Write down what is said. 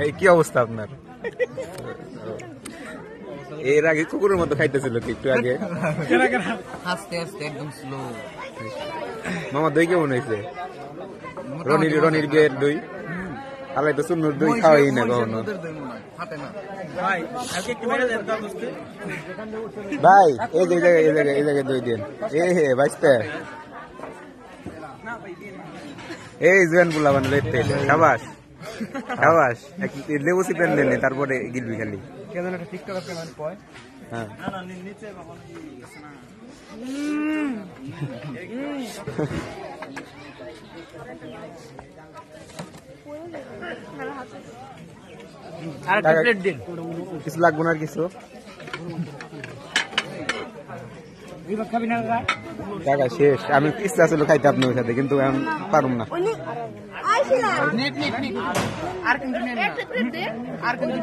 এই কি অবস্থা আপনার? এর আগে কুকুরের মতো খাইতেছিল একটু আগে। আস্তে আস্তে একদম স্লো। মামা দই কেমন হয়েছে? রনির বিয়ের দই তাহলে তো সুন্দর দই খাওয়াই না কখনো। ভাই এই জায়গায় দই দেন। হে বাঁচতে এই জোয়ান বুলা বান সাবাস সাবাস। লেবু চিপেন দেন তারপরে গিলবি খালি। হ্যাঁ কিছু লাগবো না আর কিছু টাকা শেষ। আমি ইচ্ছা ছিল খাইতে আপনার সাথে কিন্তু আমি পারুম না। আর কিন্তু